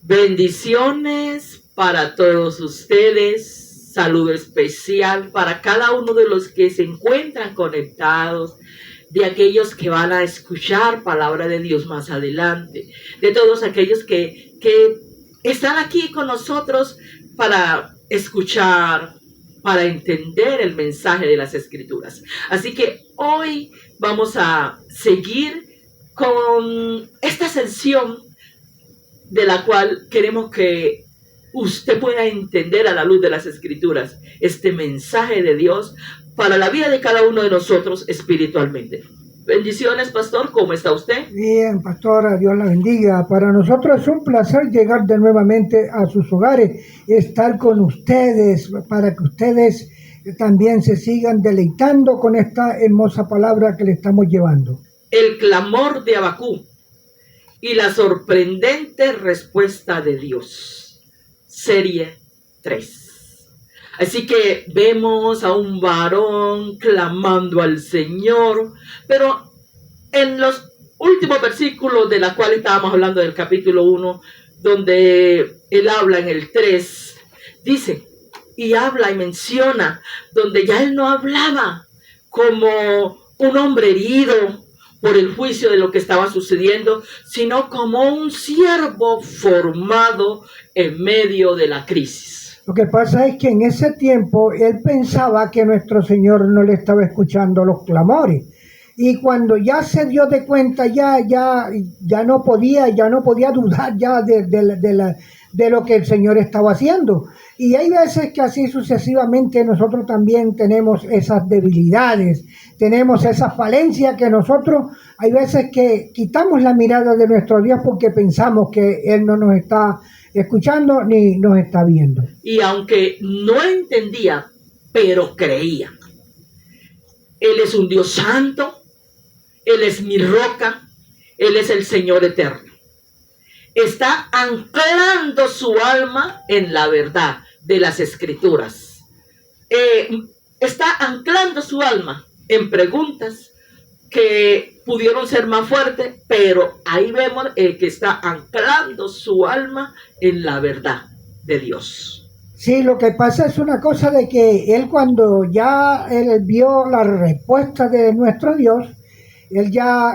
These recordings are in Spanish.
Bendiciones para todos ustedes. Saludo especial para cada uno de los que se encuentran conectados, de aquellos que van a escuchar palabra de Dios más adelante, de todos aquellos que están aquí con nosotros para escuchar, para entender el mensaje de las Escrituras. Así que hoy vamos a seguir con esta sesión de la cual queremos que usted pueda entender a la luz de las Escrituras este mensaje de Dios para la vida de cada uno de nosotros espiritualmente. Bendiciones, pastor, ¿cómo está usted? Bien, pastora, Dios la bendiga. Para nosotros es un placer llegar de nuevamente a sus hogares, estar con ustedes, para que ustedes también se sigan deleitando con esta hermosa palabra que le estamos llevando. El clamor de Habacuc y la sorprendente respuesta de Dios. Serie 3. Así que vemos a un varón clamando al Señor, pero en los últimos versículos de la cual estábamos hablando del capítulo 1, donde él habla en el 3, dice, y habla y menciona, donde ya él no hablaba como un hombre herido por el juicio de lo que estaba sucediendo, sino como un siervo formado en medio de la crisis. Lo que pasa es que en ese tiempo él pensaba que nuestro Señor no le estaba escuchando los clamores. Y cuando ya se dio de cuenta, ya no podía dudar ya de lo que el Señor estaba haciendo. Y hay veces que así sucesivamente nosotros también tenemos esas debilidades, tenemos esas falencias que nosotros hay veces que quitamos la mirada de nuestro Dios porque pensamos que Él no nos está escuchando ni nos está viendo. Y aunque no entendía, pero creía. Él es un Dios santo, Él es mi roca, Él es el Señor eterno. Está anclando su alma en la verdad de las Escrituras. Está anclando su alma en preguntas que pudieron ser más fuertes, pero ahí vemos que está anclando su alma en la verdad de Dios. Sí, lo que pasa es una cosa de que él cuando ya él vio la respuesta de nuestro Dios, él ya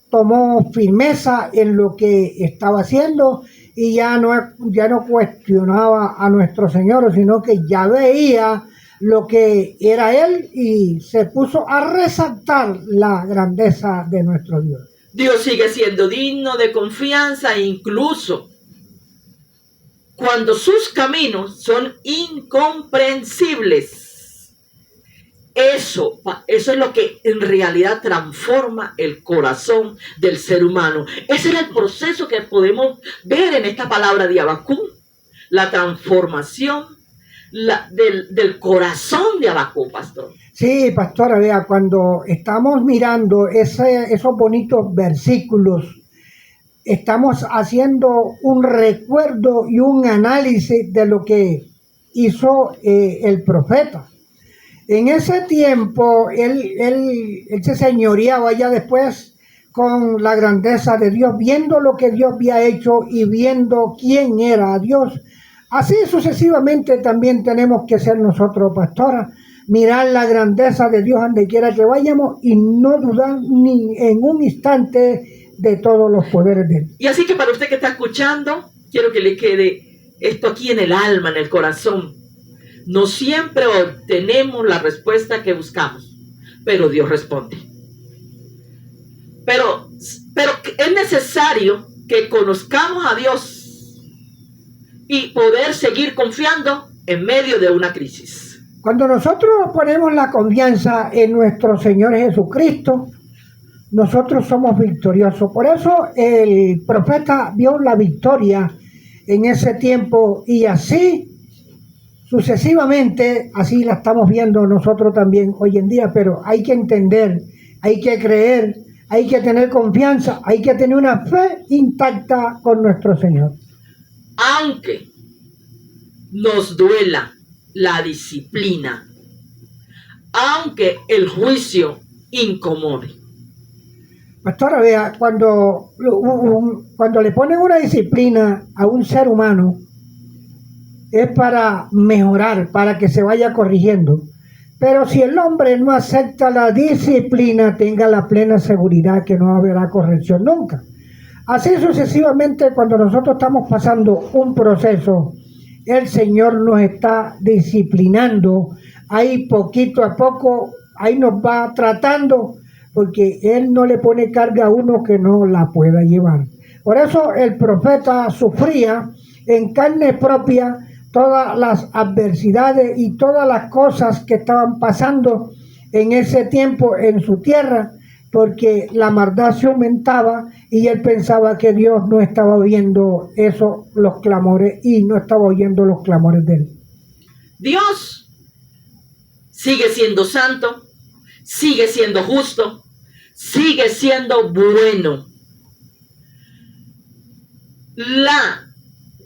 tomó firmeza en lo que estaba haciendo y ya no cuestionaba a nuestro Señor, sino que ya veía lo que era Él y se puso a resaltar la grandeza de nuestro Dios. Dios sigue siendo digno de confianza, incluso cuando sus caminos son incomprensibles. Eso es lo que en realidad transforma el corazón del ser humano. Ese es el proceso que podemos ver en esta palabra de Habacuc, la transformación del corazón de Habacuc, pastor. Sí, pastora, vea, cuando estamos mirando esos bonitos versículos, estamos haciendo un recuerdo y un análisis de lo que hizo el profeta. En ese tiempo, él se señoreaba ya después con la grandeza de Dios, viendo lo que Dios había hecho y viendo quién era Dios. Así sucesivamente también tenemos que ser nosotros, pastora, mirar la grandeza de Dios donde quiera que vayamos y no dudar ni en un instante de todos los poderes de Él. Y así que para usted que está escuchando, quiero que le quede esto aquí en el alma, en el corazón. No siempre obtenemos la respuesta que buscamos, pero Dios responde. Pero es necesario que conozcamos a Dios y poder seguir confiando en medio de una crisis. Cuando nosotros ponemos la confianza en nuestro Señor Jesucristo, nosotros somos victoriosos. Por eso el profeta vio la victoria en ese tiempo y así sucesivamente, así la estamos viendo nosotros también hoy en día, pero hay que entender, hay que creer, hay que tener confianza, hay que tener una fe intacta con nuestro Señor. Aunque nos duela la disciplina, aunque el juicio incomode. Pastora, vea, cuando le ponen una disciplina a un ser humano, es para mejorar, para que se vaya corrigiendo. Pero si el hombre no acepta la disciplina, tenga la plena seguridad que no habrá corrección nunca. Así sucesivamente, cuando nosotros estamos pasando un proceso, el Señor nos está disciplinando, ahí poquito a poco, ahí nos va tratando, porque Él no le pone carga a uno que no la pueda llevar. Por eso el profeta sufría en carne propia todas las adversidades y todas las cosas que estaban pasando en ese tiempo en su tierra, porque la maldad se aumentaba y él pensaba que Dios no estaba oyendo eso, los clamores, y no estaba oyendo los clamores de él. Dios sigue siendo santo, sigue siendo justo, sigue siendo bueno. La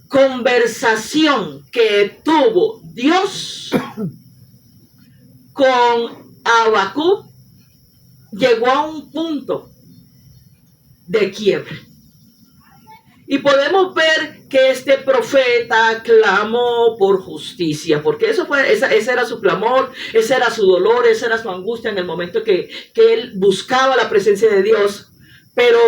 conversación que tuvo Dios con Habacuc llegó a un punto de quiebre. Y podemos ver que este profeta clamó por justicia, porque ese era su clamor, ese era su dolor, esa era su angustia en el momento que él buscaba la presencia de Dios. Pero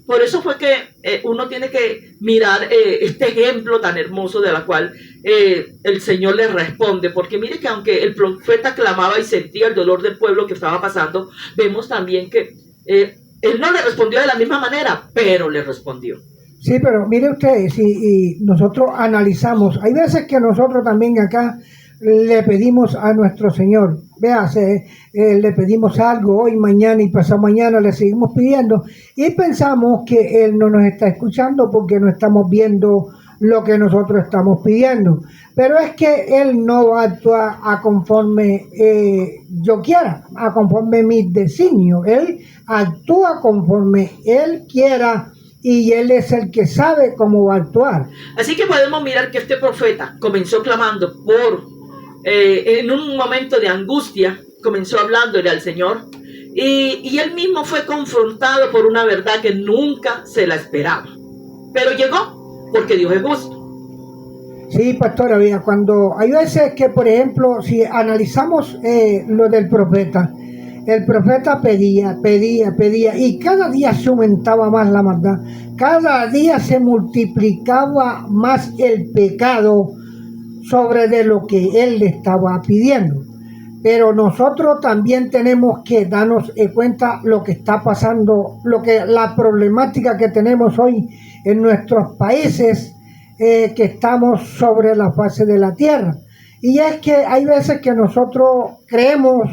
por eso fue que uno tiene que mirar este ejemplo tan hermoso de la cual el Señor le responde, porque mire que aunque el profeta clamaba y sentía el dolor del pueblo que estaba pasando, vemos también que él no le respondió de la misma manera, pero le respondió. Sí, pero mire usted, si nosotros analizamos, hay veces que nosotros también acá le pedimos a nuestro Señor, véase, le pedimos algo hoy, mañana y pasado mañana, le seguimos pidiendo y pensamos que Él no nos está escuchando porque no estamos viendo lo que nosotros estamos pidiendo. Pero es que Él no va a actuar a conforme yo quiera, a conforme mis designios. Él actúa conforme Él quiera. Y Él es el que sabe cómo va a actuar. Así que podemos mirar que este profeta comenzó clamando en un momento de angustia, comenzó hablándole al Señor. Y él mismo fue confrontado por una verdad que nunca se la esperaba. Pero llegó, porque Dios es justo. Sí, pastora, mira, cuando hay veces que, por ejemplo, si analizamos lo del profeta, el profeta pedía, y cada día se aumentaba más la maldad, cada día se multiplicaba más el pecado sobre de lo que él le estaba pidiendo. Pero nosotros también tenemos que darnos cuenta lo que está pasando, la problemática que tenemos hoy en nuestros países, que estamos sobre la fase de la tierra. Y es que hay veces que nosotros creemos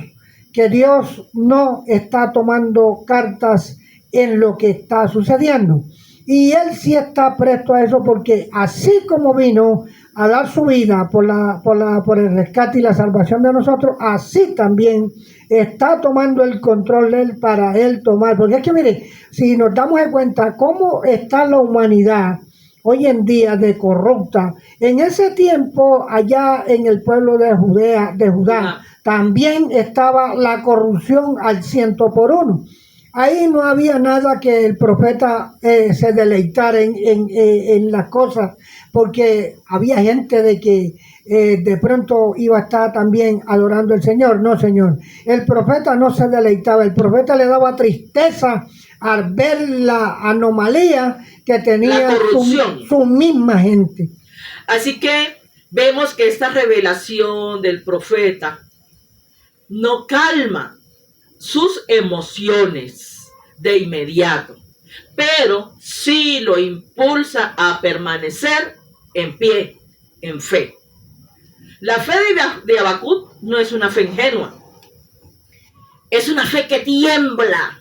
que Dios no está tomando cartas en lo que está sucediendo. Y Él sí está presto a eso, porque así como vino a dar su vida por el rescate y la salvación de nosotros, así también está tomando el control de Él para Él tomar. Porque es que mire, si nos damos cuenta cómo está la humanidad hoy en día de corrupta, en ese tiempo allá en el pueblo de Judá, también estaba la corrupción al 100%. Ahí no había nada que el profeta se deleitara en las cosas, porque había gente de que de pronto iba a estar también adorando al Señor. No, Señor, el profeta no se deleitaba, el profeta le daba tristeza al ver la anomalía que tenía su misma gente. Así que vemos que esta revelación del profeta no calma sus emociones de inmediato, pero sí lo impulsa a permanecer en pie, en fe. La fe de Habacuc no es una fe ingenua, es una fe que tiembla,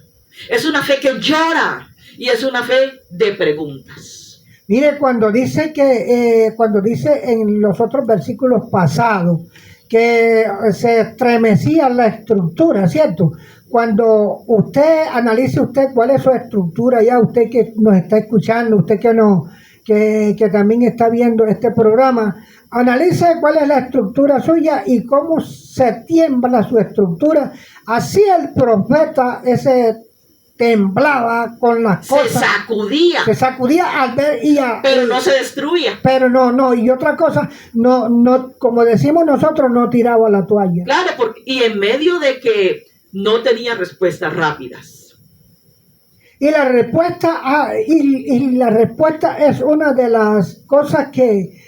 es una fe que llora y es una fe de preguntas. Mire, cuando dice en los otros versículos pasados que se estremecía la estructura, ¿cierto? Cuando usted analice cuál es su estructura, ya usted que nos está escuchando, usted que también está viendo este programa, analice cuál es la estructura suya y cómo se tiembla su estructura. Así el profeta, ese temblaba con las se cosas. Se sacudía al ver pero no se destruía. Pero no, y otra cosa, no, como decimos nosotros, no tiraba la toalla. Claro, y en medio de que no tenía respuestas rápidas. Y la respuesta, y la respuesta es una de las cosas que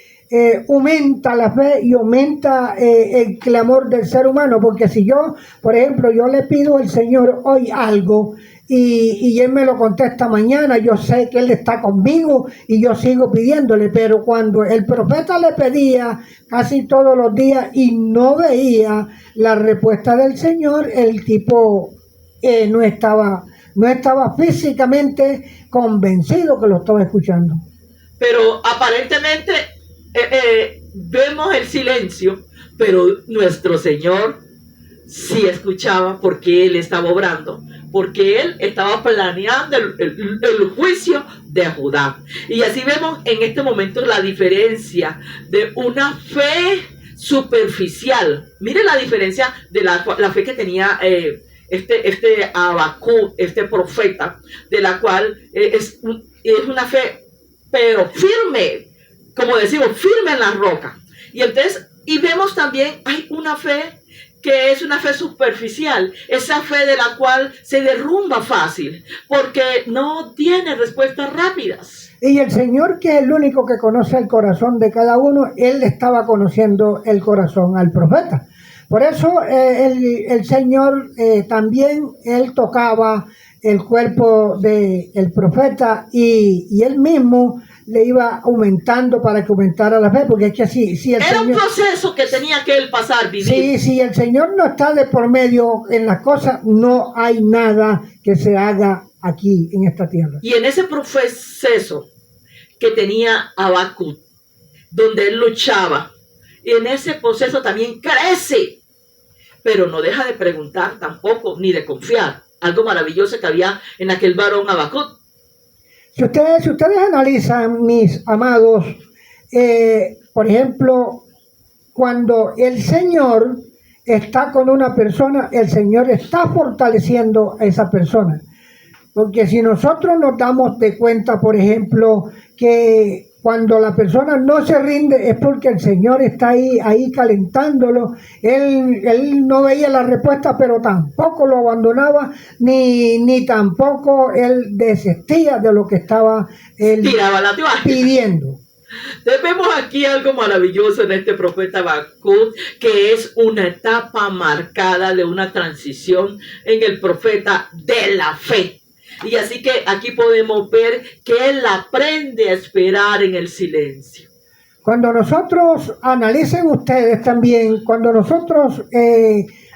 aumenta la fe y aumenta el clamor del ser humano, porque si yo, por ejemplo, yo le pido al Señor hoy algo y Él me lo contesta mañana, yo sé que Él está conmigo y yo sigo pidiéndole, pero cuando el profeta le pedía casi todos los días y no veía la respuesta del Señor, el tipo no estaba físicamente convencido que lo estaba escuchando. Pero aparentemente vemos el silencio, pero nuestro Señor sí escuchaba porque Él estaba obrando, porque Él estaba planeando el juicio de Judá. Y así vemos en este momento la diferencia de una fe superficial. Mire la diferencia de la fe que tenía este Habacuc, este profeta, de la cual es una fe, pero firme, como decimos, firme en la roca. Y vemos también, hay una fe que es una fe superficial, esa fe de la cual se derrumba fácil, porque no tiene respuestas rápidas. Y el Señor, que es el único que conoce el corazón de cada uno, Él estaba conociendo el corazón al profeta. Por eso el Señor también, Él tocaba el cuerpo del profeta y Él mismo le iba aumentando para que aumentara la fe, porque es que si el era Señor, un proceso que tenía que él pasar, vivir. Si el Señor no está de por medio en las cosas, no hay nada que se haga aquí en esta tierra. Y en ese proceso que tenía Habacuc, donde él luchaba, y en ese proceso también crece, pero no deja de preguntar tampoco, ni de confiar. Algo maravilloso que había en aquel varón Habacuc. Si ustedes analizan, mis amados, por ejemplo, cuando el Señor está con una persona, el Señor está fortaleciendo a esa persona. Porque si nosotros nos damos de cuenta, por ejemplo, que cuando la persona no se rinde es porque el Señor está ahí calentándolo. Él no veía la respuesta, pero tampoco lo abandonaba, ni tampoco él desistía de lo que estaba él pidiendo. Entonces vemos aquí algo maravilloso en este profeta Habacuc, que es una etapa marcada de una transición en el profeta de la fe. Y así que aquí podemos ver que él aprende a esperar en el silencio. Cuando nosotros, analicen ustedes también, cuando nosotros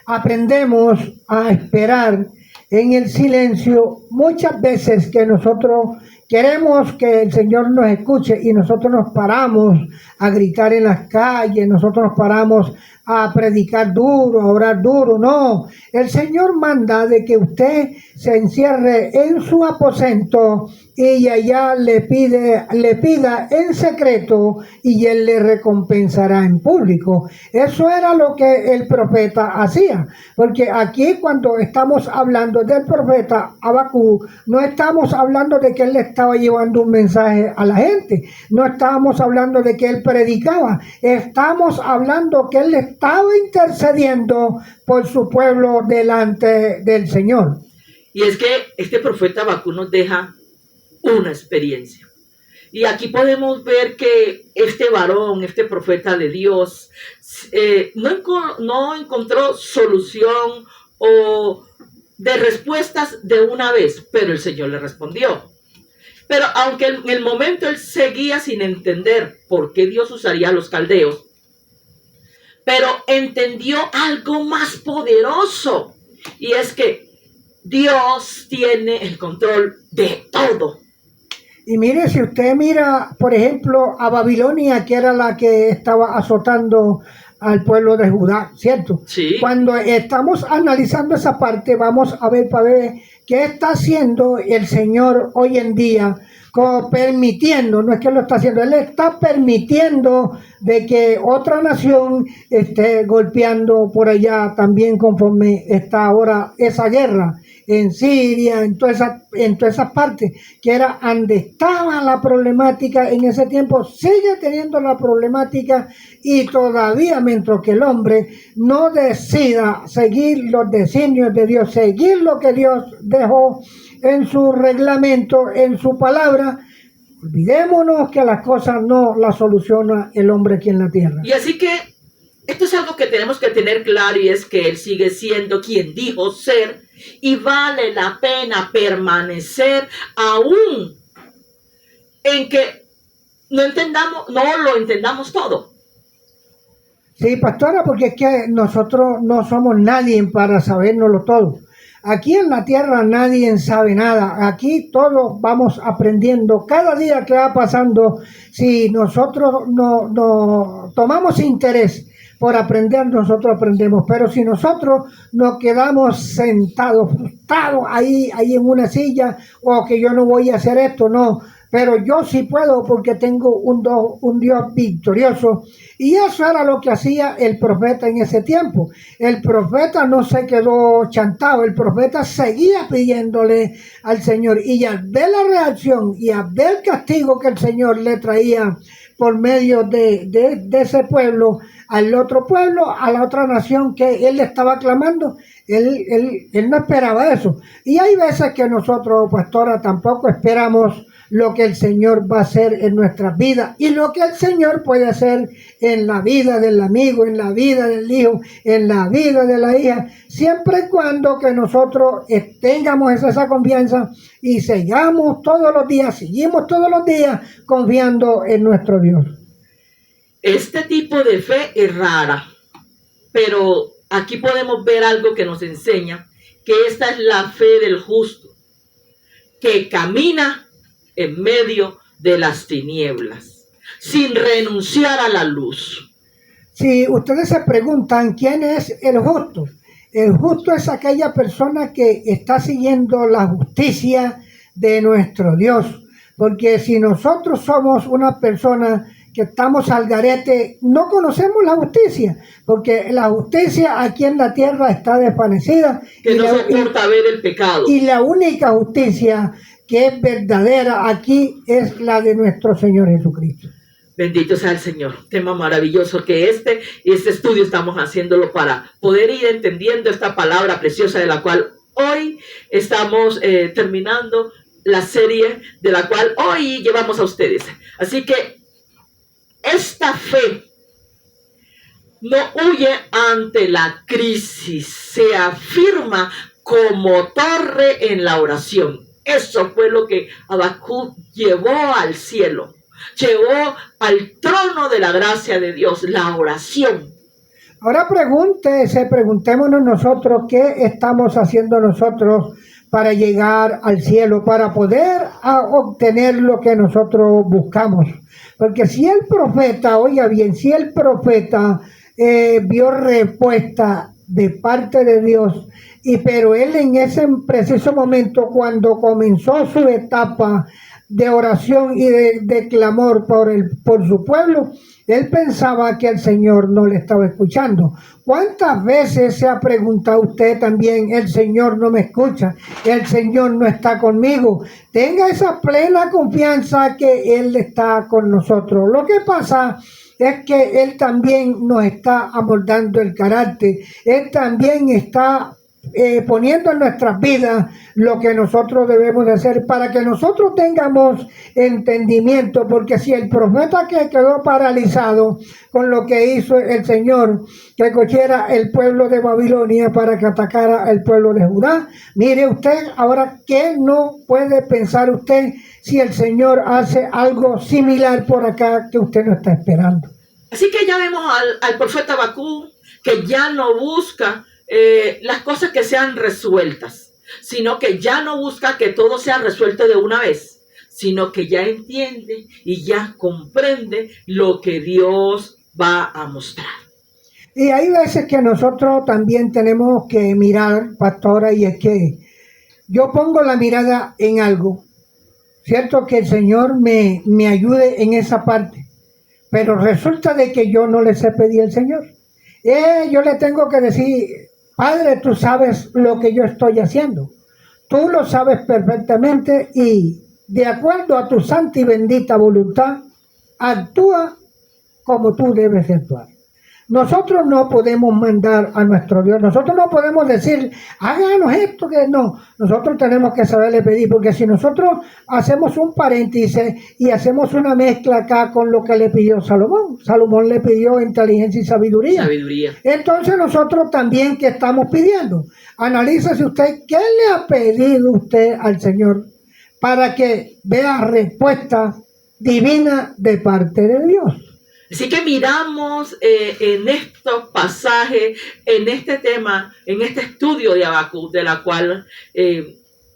aprendemos a esperar en el silencio, muchas veces que nosotros queremos que el Señor nos escuche y nosotros nos paramos a gritar en las calles, nosotros nos paramos a predicar duro, a orar duro. No, el Señor manda de que usted se encierre en su aposento y allá le pida en secreto y Él le recompensará en público. Eso era lo que el profeta hacía, porque aquí cuando estamos hablando del profeta Habacuc, no estamos hablando de que él le estaba llevando un mensaje a la gente, no estábamos hablando de que él predicaba, estamos hablando que él estaba intercediendo por su pueblo delante del Señor. Y es que este profeta Habacuc nos deja una experiencia. Y aquí podemos ver que este varón, este profeta de Dios, no encontró solución o de respuestas de una vez, pero el Señor le respondió. Pero aunque en el momento él seguía sin entender por qué Dios usaría a los caldeos, pero entendió algo más poderoso, y es que Dios tiene el control de todo. Y mire, si usted mira, por ejemplo, a Babilonia, que era la que estaba azotando al pueblo de Judá, ¿cierto? Sí. Cuando estamos analizando esa parte, vamos a ver para ver qué está haciendo el Señor hoy en día, permitiendo, no es que lo está haciendo, Él está permitiendo de que otra nación esté golpeando por allá también conforme está ahora esa guerra. en Siria, en todas esas partes, que era donde estaba la problemática en ese tiempo, sigue teniendo la problemática y todavía mientras que el hombre no decida seguir los designios de Dios, seguir lo que Dios dejó en su reglamento, en su palabra, olvidémonos que las cosas no las soluciona el hombre aquí en la tierra. Y así que esto es algo que tenemos que tener claro, y es que Él sigue siendo quien dijo ser, y vale la pena permanecer aún en que no lo entendamos todo. Sí, pastora, porque es que nosotros no somos nadie para sabernoslo todo. Aquí en la tierra nadie sabe nada. Aquí todos vamos aprendiendo. Cada día que va pasando, si nosotros no tomamos interés por aprender, nosotros aprendemos. Pero si nosotros nos quedamos sentados, frustrados ahí en una silla, o que yo no voy a hacer esto, no. Pero yo sí puedo porque tengo un Dios victorioso. Y eso era lo que hacía el profeta en ese tiempo. El profeta no se quedó chantado, el profeta seguía pidiéndole al Señor. Y al ver la reacción y al ver el castigo que el Señor le traía por medio de ese pueblo, al otro pueblo, a la otra nación que él le estaba clamando, él no esperaba eso. Y hay veces que nosotros, pastora, tampoco esperamos lo que el Señor va a hacer en nuestras vidas y lo que el Señor puede hacer en la vida del amigo, en la vida del hijo, en la vida de la hija, siempre y cuando que nosotros tengamos esa confianza y seguimos todos los días confiando en nuestro Dios. Este tipo de fe es rara, pero aquí podemos ver algo que nos enseña que esta es la fe del justo, que camina en medio de las tinieblas, sin renunciar a la luz. Si ustedes se preguntan quién es el justo es aquella persona que está siguiendo la justicia de nuestro Dios. Porque si nosotros somos una persona que estamos al garete, no conocemos la justicia, porque la justicia aquí en la tierra está desvanecida. Que no soporta ver el pecado. Y la única justicia que es verdadera aquí es la de nuestro Señor Jesucristo. Bendito sea el Señor. Tema maravilloso que este estudio estamos haciéndolo para poder ir entendiendo esta palabra preciosa de la cual hoy estamos terminando la serie de la cual hoy llevamos a ustedes. Así que esta fe no huye ante la crisis, se afirma como torre en la oración. Eso fue lo que Habacuc llevó al cielo, llevó al trono de la gracia de Dios, la oración. Ahora preguntémonos nosotros qué estamos haciendo nosotros para llegar al cielo, para poder obtener lo que nosotros buscamos. Porque si el profeta, oiga bien, si el profeta vio respuesta de parte de Dios, pero él en ese preciso momento, cuando comenzó su etapa de oración y de clamor por su pueblo, él pensaba que el Señor no le estaba escuchando. ¿Cuántas veces se ha preguntado usted también, el Señor no me escucha, el Señor no está conmigo? Tenga esa plena confianza que Él está con nosotros. Lo que pasa es que Él también nos está amoldando el carácter. Él también está poniendo en nuestras vidas lo que nosotros debemos de hacer para que nosotros tengamos entendimiento, porque si el profeta que quedó paralizado con lo que hizo el Señor, que cogiera el pueblo de Babilonia para que atacara el pueblo de Judá, mire usted ahora qué no puede pensar usted si el Señor hace algo similar por acá que usted no está esperando. Así que ya vemos al profeta Habacuc que ya no busca las cosas que sean resueltas, sino que ya no busca que todo sea resuelto de una vez, sino que ya entiende y ya comprende lo que Dios va a mostrar. Y hay veces que nosotros también tenemos que mirar, pastora, y es que yo pongo la mirada en algo, cierto que el Señor me ayude en esa parte, pero resulta de que yo no le sé pedir al Señor. Yo le tengo que decir, Padre, tú sabes lo que yo estoy haciendo. Tú lo sabes perfectamente y de acuerdo a tu santa y bendita voluntad, actúa como tú debes actuar. Nosotros no podemos mandar a nuestro Dios, nosotros no podemos decir, háganos esto, que no. Nosotros tenemos que saberle pedir, porque si nosotros hacemos un paréntesis y hacemos una mezcla acá con lo que le pidió Salomón, Salomón le pidió inteligencia y sabiduría. Entonces nosotros también, ¿qué estamos pidiendo? Analícese usted, ¿qué le ha pedido usted al Señor para que vea respuesta divina de parte de Dios? Así que miramos en estos pasajes, en este tema, en este estudio de Habacuc, de la cual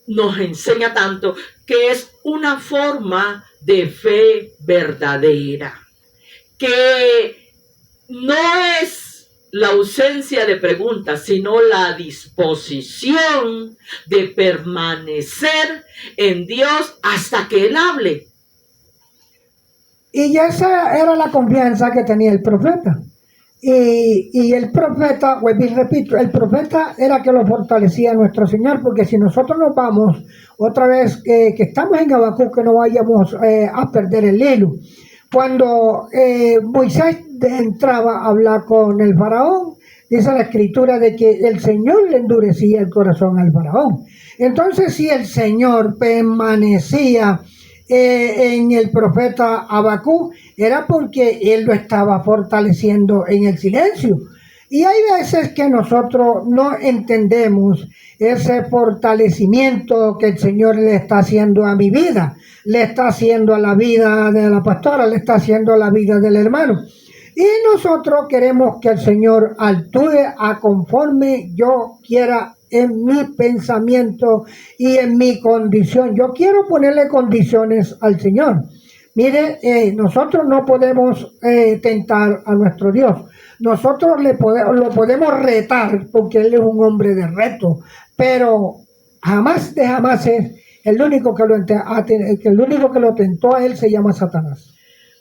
nos enseña tanto, que es una forma de fe verdadera, que no es la ausencia de preguntas, sino la disposición de permanecer en Dios hasta que Él hable. Y esa era la confianza que tenía el profeta. Y el profeta, vuelvo y repito, el profeta era que lo fortalecía a nuestro Señor, porque si nosotros nos vamos otra vez, que estamos en Habacuc, que no vayamos a perder el hilo. Cuando Moisés entraba a hablar con el faraón, dice la escritura de que el Señor le endurecía el corazón al faraón. Entonces, si el Señor permanecía en el profeta Habacuc, era porque él lo estaba fortaleciendo en el silencio. Y hay veces que nosotros no entendemos ese fortalecimiento que el Señor le está haciendo a mi vida, le está haciendo a la vida de la pastora, le está haciendo a la vida del hermano. Y nosotros queremos que el Señor actúe a conforme yo quiera en mi pensamiento y en mi condición. Yo quiero ponerle condiciones al Señor. Mire, nosotros no podemos tentar a nuestro Dios. Nosotros lo podemos retar porque Él es un hombre de reto, pero jamás de jamás es el único que lo tentó a Él se llama Satanás.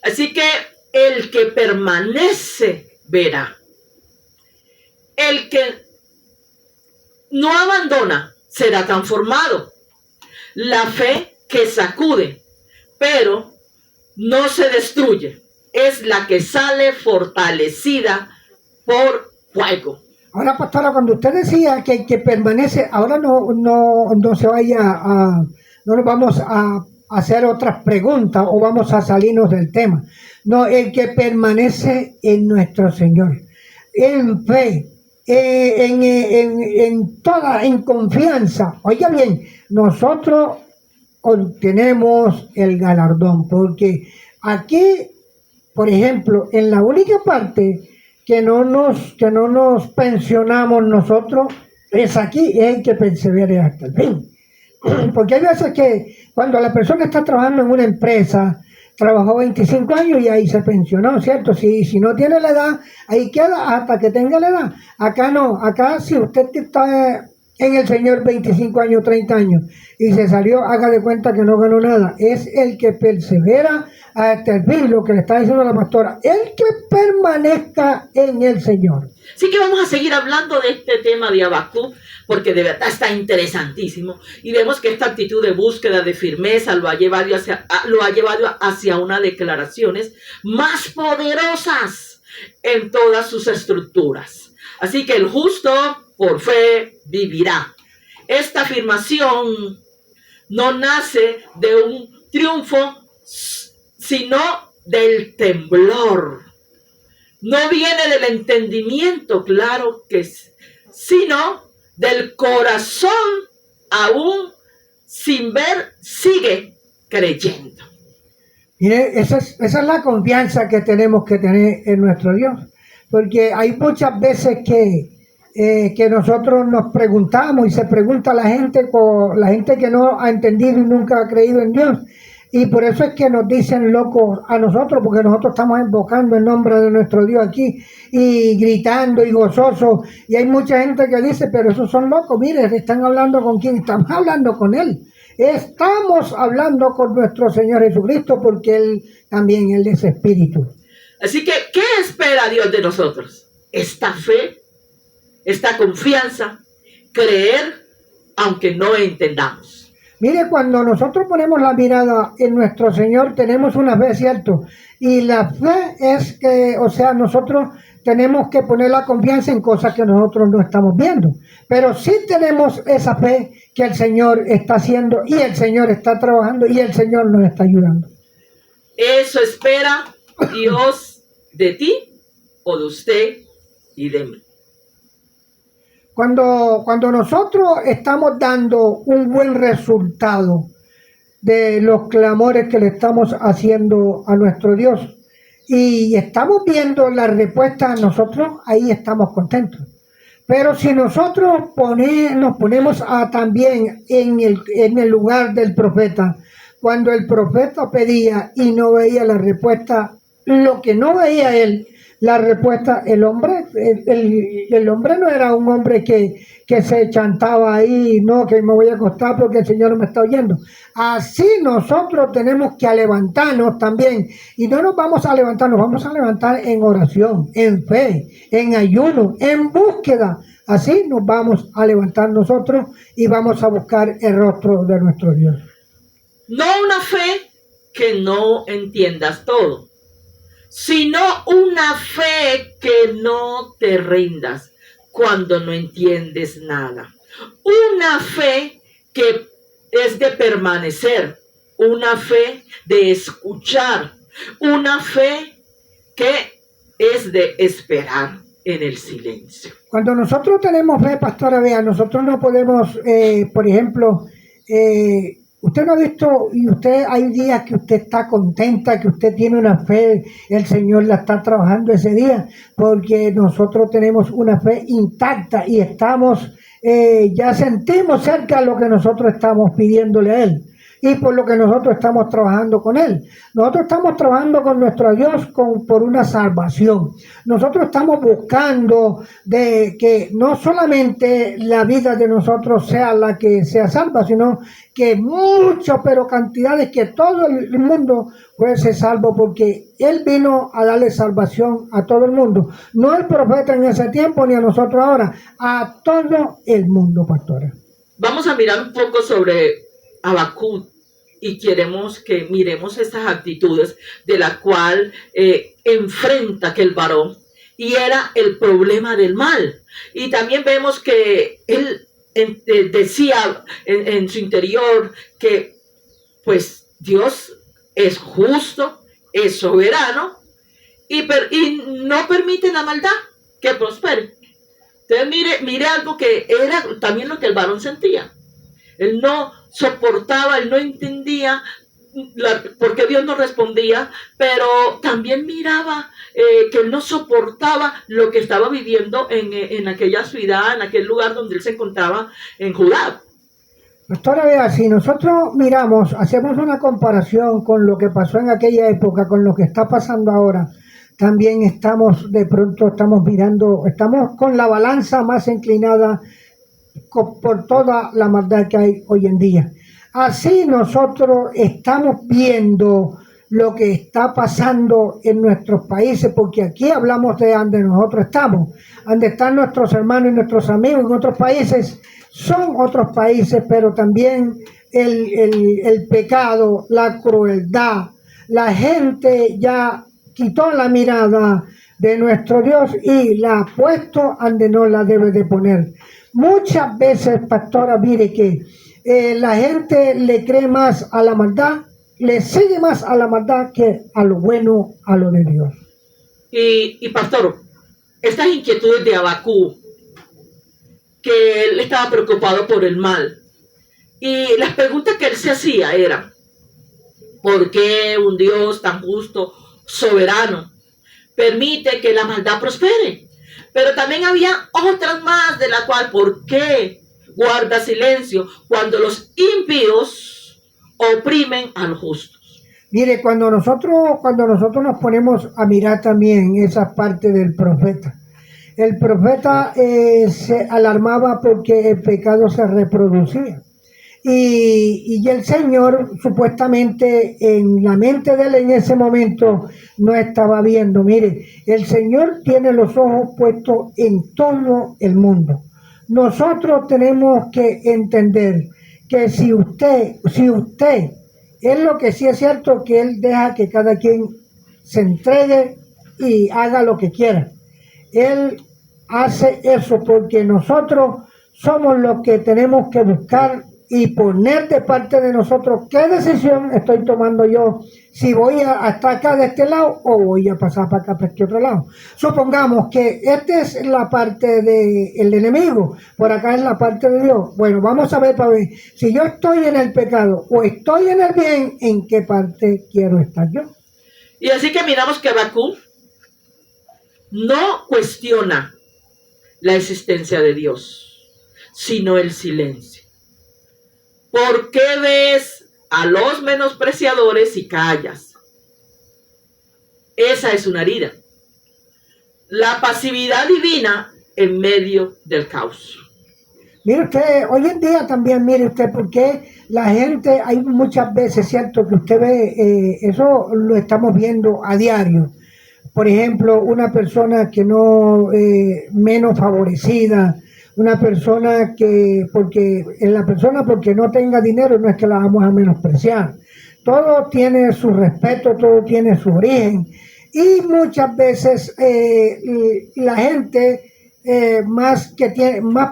Así que el que permanece verá. El que no abandona será transformado. La fe que sacude, pero no se destruye, es la que sale fortalecida por fuego. Ahora, pastora, cuando usted decía que el que permanece, ahora no se vaya no nos vamos a hacer otras preguntas o vamos a salirnos del tema. No, el que permanece en nuestro Señor, en fe, en confianza. Oiga bien, nosotros obtenemos el galardón, porque aquí, por ejemplo, en la única parte que no nos pensionamos nosotros, es aquí, es el que persevere hasta el fin. Porque hay veces que cuando la persona está trabajando en una empresa, trabajó 25 años y ahí se pensionó, ¿cierto? Si no tiene la edad, ahí queda hasta que tenga la edad. Acá no, acá si usted está en el Señor 25 años, 30 años y se salió, haga de cuenta que no ganó nada. Es el que persevera hasta el fin, lo que le está diciendo la pastora, el que permanezca en el Señor. Así que vamos a seguir hablando de este tema de Habacuc, porque de verdad está interesantísimo. Y vemos que esta actitud de búsqueda, de firmeza, lo ha llevado hacia unas declaraciones más poderosas en todas sus estructuras. Así que el justo por fe vivirá. Esta afirmación no nace de un triunfo, sino del temblor. No viene del entendimiento, claro que es, sino del corazón, aún sin ver, sigue creyendo. Mire, esa es la confianza que tenemos que tener en nuestro Dios, porque hay muchas veces que nosotros nos preguntamos y se pregunta la gente que no ha entendido y nunca ha creído en Dios. Y por eso es que nos dicen locos a nosotros, porque nosotros estamos invocando el nombre de nuestro Dios aquí y gritando y gozosos. Y hay mucha gente que dice, pero esos son locos. Mire, ¿están hablando con quién? Estamos hablando con Él. Estamos hablando con nuestro Señor Jesucristo, porque Él también, Él es Espíritu. Así que, ¿qué espera Dios de nosotros? Esta fe, esta confianza, creer aunque no entendamos. Mire, cuando nosotros ponemos la mirada en nuestro Señor, tenemos una fe, ¿cierto? Y la fe es que, o sea, nosotros tenemos que poner la confianza en cosas que nosotros no estamos viendo. Pero sí tenemos esa fe que el Señor está haciendo y el Señor está trabajando y el Señor nos está ayudando. Eso espera Dios de ti o de usted y de mí. Cuando nosotros estamos dando un buen resultado de los clamores que le estamos haciendo a nuestro Dios y estamos viendo la respuesta, nosotros ahí estamos contentos. Pero si nosotros nos ponemos también en el lugar del profeta, cuando el profeta pedía y no veía la respuesta, lo que no veía él, la respuesta, el hombre no era un hombre que se chantaba ahí, no, que me voy a acostar porque el Señor me está oyendo. Así nosotros tenemos que levantarnos también. Y no nos vamos a levantar, nos vamos a levantar en oración, en fe, en ayuno, en búsqueda. Así nos vamos a levantar nosotros y vamos a buscar el rostro de nuestro Dios. No una fe que no entiendas todo, sino una fe que no te rindas cuando no entiendes nada. Una fe que es de permanecer, una fe de escuchar, una fe que es de esperar en el silencio. Cuando nosotros tenemos fe, pastora, vea, nosotros no podemos, por ejemplo, usted no ha visto, y usted hay días que usted está contenta, que usted tiene una fe, el Señor la está trabajando ese día, porque nosotros tenemos una fe intacta y estamos, ya sentimos cerca lo que nosotros estamos pidiéndole a Él. Y por lo que nosotros estamos trabajando con Él. Nosotros estamos trabajando con nuestro Dios por una salvación. Nosotros estamos buscando de que no solamente la vida de nosotros sea la que sea salva, sino que muchos, pero cantidades, que todo el mundo fuese salvo, porque Él vino a darle salvación a todo el mundo. No al profeta en ese tiempo, ni a nosotros ahora, a todo el mundo, pastora. Vamos a mirar un poco sobre Habacuc y queremos que miremos estas actitudes de la cual enfrenta aquel varón, y era el problema del mal. Y también vemos que él decía en su interior que pues Dios es justo, es soberano y no permite la maldad que prospere. Entonces mire algo que era también lo que el varón sentía. Él no soportaba, él no entendía por qué Dios no respondía, pero también miraba que él no soportaba lo que estaba viviendo en aquella ciudad, en aquel lugar donde él se encontraba en Judá. Pastora, vea, si nosotros miramos, hacemos una comparación con lo que pasó en aquella época, con lo que está pasando ahora, también estamos mirando, estamos con la balanza más inclinada por toda la maldad que hay hoy en día. Así nosotros estamos viendo lo que está pasando en nuestros países, porque aquí hablamos de donde nosotros estamos, donde están nuestros hermanos y nuestros amigos en otros países, son otros países, pero también el pecado, la crueldad, la gente ya quitó la mirada de nuestro Dios y la ha puesto donde no la debe de poner. Muchas veces, pastora, mire que la gente le cree más a la maldad, le sigue más a la maldad que a lo bueno, a lo de Dios. Y pastor, estas inquietudes de Habacuc, que él estaba preocupado por el mal, y las preguntas que él se hacía eran: ¿por qué un Dios tan justo, soberano, permite que la maldad prospere? Pero también había otras más, de la cual, ¿por qué guarda silencio cuando los impíos oprimen a los justos? Mire, cuando nosotros nos ponemos a mirar también esa parte del profeta, el profeta se alarmaba porque el pecado se reproducía. Y el Señor supuestamente en la mente de él en ese momento no estaba viendo. Mire, el Señor tiene los ojos puestos en todo el mundo. nosotros tenemos que entender que si usted, es lo que sí es cierto que él deja que cada quien se entregue y haga lo que quiera. Él hace eso porque nosotros somos los que tenemos que buscar y poner de parte de nosotros qué decisión estoy tomando yo, si voy a estar acá de este lado o voy a pasar para acá, para este otro lado. Supongamos que esta es la parte del enemigo, por acá es la parte de Dios. Bueno, vamos a ver para ver si yo estoy en el pecado o estoy en el bien, ¿en qué parte quiero estar yo? Y así que miramos que Habacuc no cuestiona la existencia de Dios, sino el silencio. ¿Por qué ves a los menospreciadores y callas? Esa es una herida. La pasividad divina en medio del caos. Mire usted, hoy en día también, mire usted, porque la gente, hay muchas veces, ¿cierto? Que usted ve, eso lo estamos viendo a diario. Por ejemplo, una persona que no, menos favorecida, una persona que, porque no tenga dinero no es que la vamos a menospreciar. Todo tiene su respeto, todo tiene su origen. Y muchas veces la gente más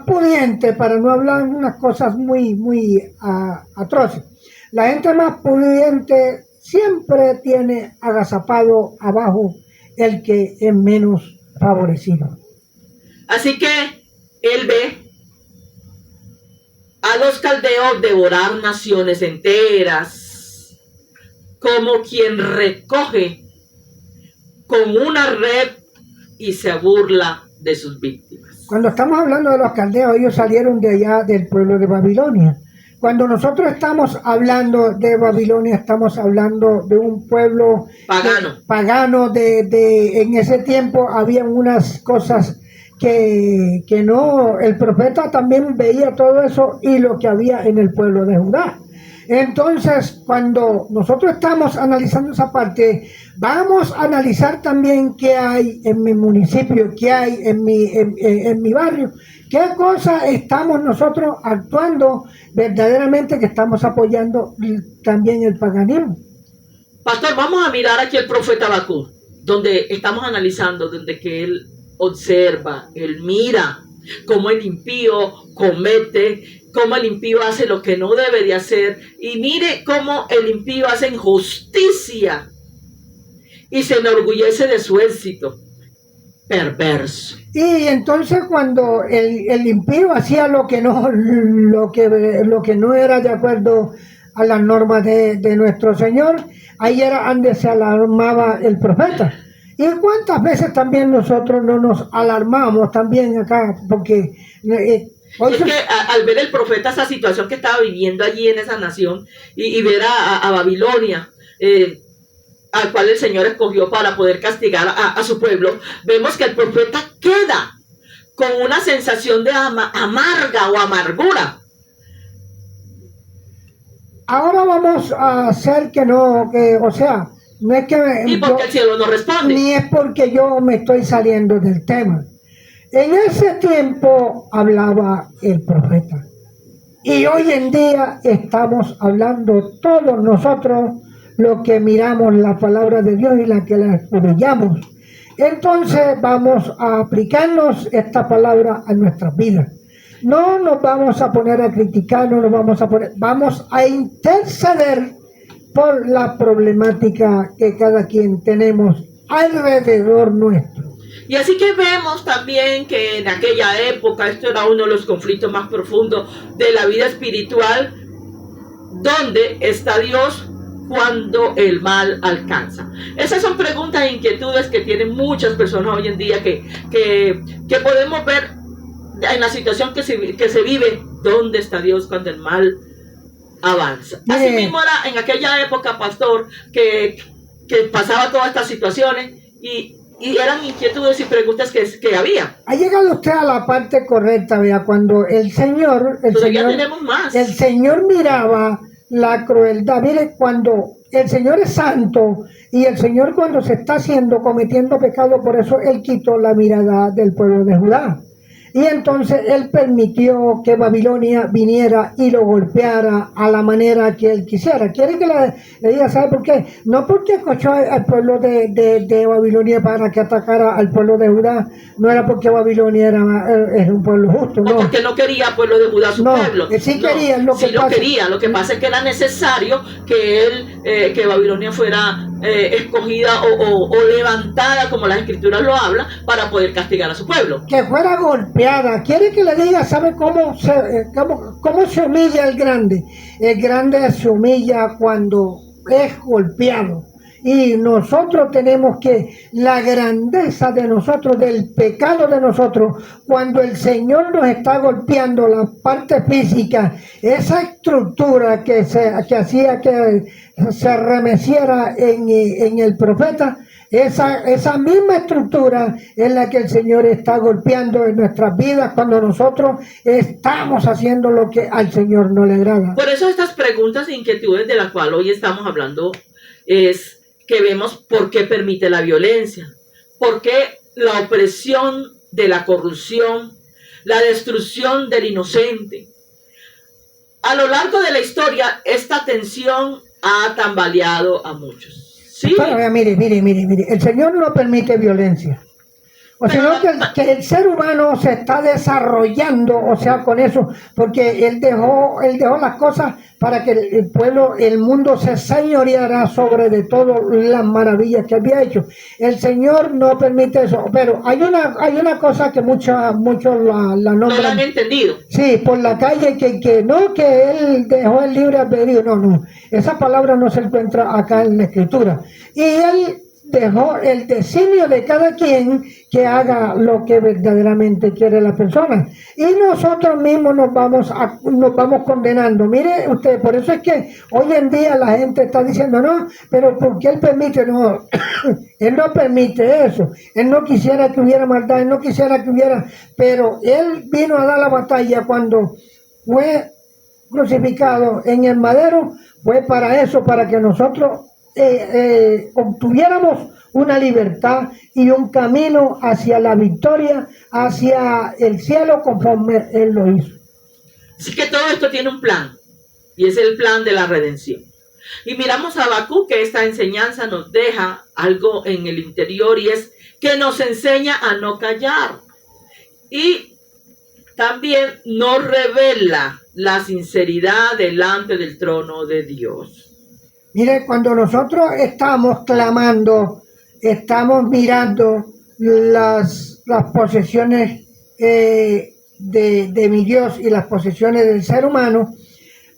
pudiente, para no hablar unas cosas muy atroces, la gente más pudiente siempre tiene agazapado abajo el que es menos favorecido. Así que él ve a los caldeos devorar naciones enteras, como quien recoge con una red y se burla de sus víctimas. Cuando estamos hablando de los caldeos, ellos salieron de allá del pueblo de Babilonia. Cuando nosotros estamos hablando de Babilonia, estamos hablando de un pueblo pagano. En ese tiempo había unas cosas que no, el profeta también veía todo eso y lo que había en el pueblo de Judá. Entonces, cuando nosotros estamos analizando esa parte, vamos a analizar también qué hay en mi municipio, qué hay en mi barrio, qué cosa estamos nosotros actuando verdaderamente que estamos apoyando también el paganismo. Pastor, vamos a mirar aquí el profeta Habacuc, donde estamos analizando, donde que él observa, él mira cómo el impío comete, cómo el impío hace lo que no debe de hacer, y mire cómo el impío hace injusticia y se enorgullece de su éxito perverso. Y entonces cuando el impío hacía lo que no era de acuerdo a las normas de nuestro Señor, ahí era donde se alarmaba el profeta. ¿Y cuántas veces también nosotros no nos alarmamos también acá? Porque es que al ver el profeta esa situación que estaba viviendo allí en esa nación y ver a Babilonia, al cual el Señor escogió para poder castigar a su pueblo, vemos que el profeta queda con una sensación de amarga o amargura. Ahora vamos a hacer no es que y porque el cielo no responde, ni es porque yo me estoy saliendo del tema. En ese tiempo hablaba el profeta y hoy en día estamos hablando todos nosotros los que miramos la palabra de Dios y la que la estudiamos. Entonces vamos a aplicarnos esta palabra a nuestras vidas. No nos vamos a poner a criticar, vamos a interceder por la problemática que cada quien tenemos alrededor nuestro. Y así que vemos también que en aquella época, esto era uno de los conflictos más profundos de la vida espiritual, ¿dónde está Dios cuando el mal alcanza? Esas son preguntas e inquietudes que tienen muchas personas hoy en día que podemos ver en la situación que se vive. ¿Dónde está Dios cuando el mal avanza? Así mismo era en aquella época, pastor, que pasaba todas estas situaciones y eran inquietudes y preguntas que había. Ha llegado usted a la parte correcta, vea, cuando el Señor tenemos más. El Señor miraba la crueldad. Mire, cuando el Señor es santo y el Señor cuando se está cometiendo pecado, por eso Él quitó la mirada del pueblo de Judá. Y entonces él permitió que Babilonia viniera y lo golpeara a la manera que él quisiera. Quiere que le diga, ¿sabe por qué? No porque escogió al pueblo de Babilonia para que atacara al pueblo de Judá, no era porque Babilonia era un pueblo justo, no. O porque no quería al pueblo de Judá su pueblo. Sí quería, lo quería. Lo que pasa es que era necesario que Babilonia fuera escogida o levantada, como las escrituras lo hablan, para poder castigar a su pueblo. Que fuera golpeada. Quiere que le diga, ¿sabe cómo se humilla el grande? El grande se humilla cuando es golpeado. Y nosotros tenemos que, la grandeza de nosotros, del pecado de nosotros, cuando el Señor nos está golpeando la parte física, esa estructura que hacía que se remeciera en el profeta, esa misma estructura es la que el Señor está golpeando en nuestras vidas cuando nosotros estamos haciendo lo que al Señor no le agrada. Por eso estas preguntas e inquietudes de las cuales hoy estamos hablando es que vemos por qué permite la violencia, por qué la opresión de la corrupción, la destrucción del inocente. A lo largo de la historia, esta tensión ha tambaleado a muchos. ¿Sí? Pero, mire, el Señor no permite violencia. O sea, que el ser humano se está desarrollando, o sea, con eso, porque él dejó las cosas para que el pueblo, el mundo se señoreara sobre de todas las maravillas que había hecho. El Señor no permite eso, pero hay una cosa que muchos la nombran. No la han entendido. Sí, por la calle, que él dejó el libre albedrío. No, esa palabra no se encuentra acá en la Escritura. Y él dejó el designio de cada quien que haga lo que verdaderamente quiere la persona. Y nosotros mismos nos vamos condenando. Mire usted, por eso es que hoy en día la gente está diciendo, no, pero ¿por qué él permite? No, él no permite eso. Él no quisiera que hubiera maldad, él no quisiera que hubiera, pero él vino a dar la batalla cuando fue crucificado en el madero, fue para eso, para que nosotros obtuviéramos una libertad y un camino hacia la victoria, hacia el cielo, conforme Él lo hizo. Así que todo esto tiene un plan, y es el plan de la redención. Y miramos a Habacuc, que esta enseñanza nos deja algo en el interior, y es que nos enseña a no callar. Y también nos revela la sinceridad delante del trono de Dios. Mire, cuando nosotros estamos clamando, estamos mirando las posesiones de mi Dios y las posesiones del ser humano,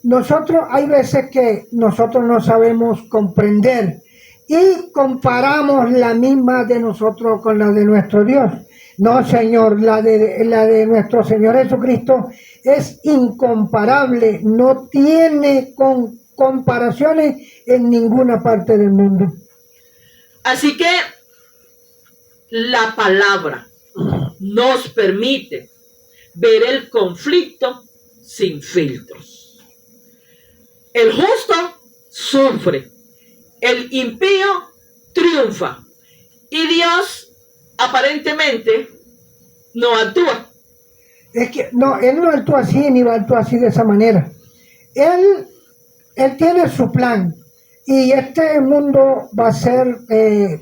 nosotros hay veces que nosotros no sabemos comprender y comparamos la misma de nosotros con la de nuestro Dios. No, Señor, la de nuestro Señor Jesucristo es incomparable, no tiene comparaciones en ninguna parte del mundo. Así que la palabra nos permite ver el conflicto sin filtros. El justo sufre, el impío triunfa y Dios aparentemente no actúa. Es que no, Él no actúa así ni va a actuar así de esa manera. Él tiene su plan y este mundo va a ser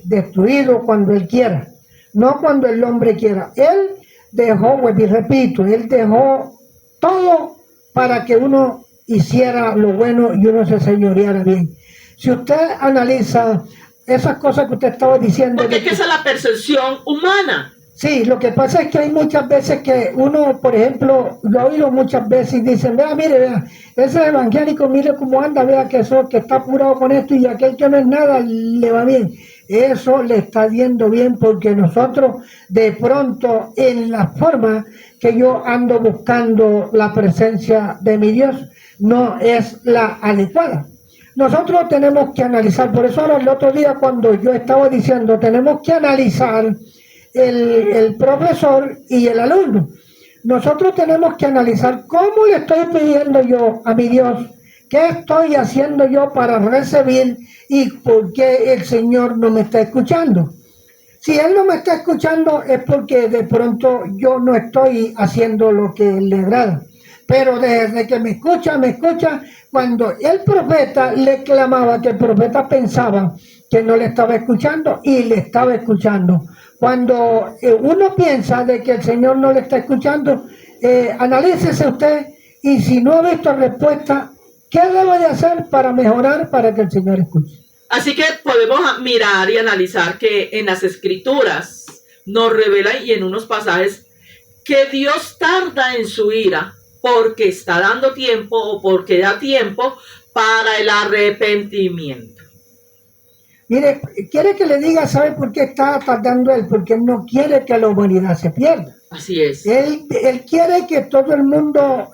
destruido cuando Él quiera, no cuando el hombre quiera. Él dejó, y repito, Él dejó todo para que uno hiciera lo bueno y uno se señoreara bien. Si usted analiza esas cosas que usted estaba diciendo... Porque es que esa es la percepción humana. Sí, lo que pasa es que hay muchas veces que uno, por ejemplo, lo he oído muchas veces y dicen, vea, ese evangélico, mire cómo anda, vea que está apurado con esto y aquel que no es nada le va bien. Eso le está yendo bien porque nosotros de pronto en la forma que yo ando buscando la presencia de mi Dios no es la adecuada. Nosotros tenemos que analizar, por eso ahora el otro día cuando yo estaba diciendo, tenemos que analizar el profesor y el alumno. Nosotros tenemos que analizar cómo le estoy pidiendo yo a mi Dios, qué estoy haciendo yo para recibir y por qué el Señor no me está escuchando. Si él no me está escuchando es porque de pronto yo no estoy haciendo lo que le agrada. Pero desde que me escucha, cuando el profeta le clamaba, que el profeta pensaba que no le estaba escuchando y le estaba escuchando. Cuando uno piensa de que el Señor no le está escuchando, analícese usted y si no ha visto respuesta, ¿qué debe de hacer para mejorar para que el Señor escuche? Así que podemos mirar y analizar que en las escrituras nos revela y en unos pasajes que Dios tarda en su ira porque está dando tiempo o porque da tiempo para el arrepentimiento. Mire, quiere que le diga, ¿sabe por qué está tardando él? Porque él no quiere que la humanidad se pierda. Así es. Él quiere que todo el mundo